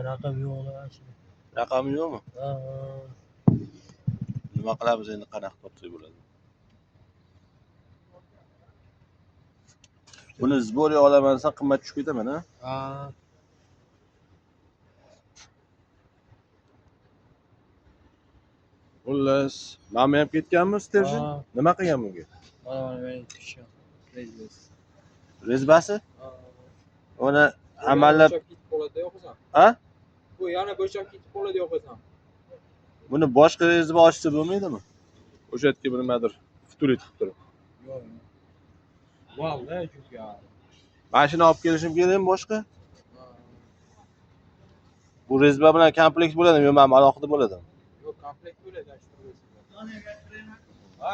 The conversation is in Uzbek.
raqam yo'qlar. Raqami yo'qmi? Ha. Nima qilamiz endi, qanaqa topsak bo'ladi? Buni zborga olaman desam qimmat tushib ketaman-a? Ha. Xullas, mama ham ketganmi Stержin? Ha. Nima qilgan bunga? Mana men kishim. Rezbas. Rezbasi? Ha. Uni amallab ketib qoladi yo'qsa. ha? Bu yana bo'shab ketib qoladi yo'qsa. Buni boshqa rezba ochsa bo'lmaydimi? O'sha yerga bir nimadir futur etib turib. Yo'q. Vallahi juga. Mashina olib kelishim kerakmi boshqa? Bu rezba bilan komplekt bo'ladimi yo, mana alohida bo'ladimi? Yo'q, komplekt bo'ladi. Ha,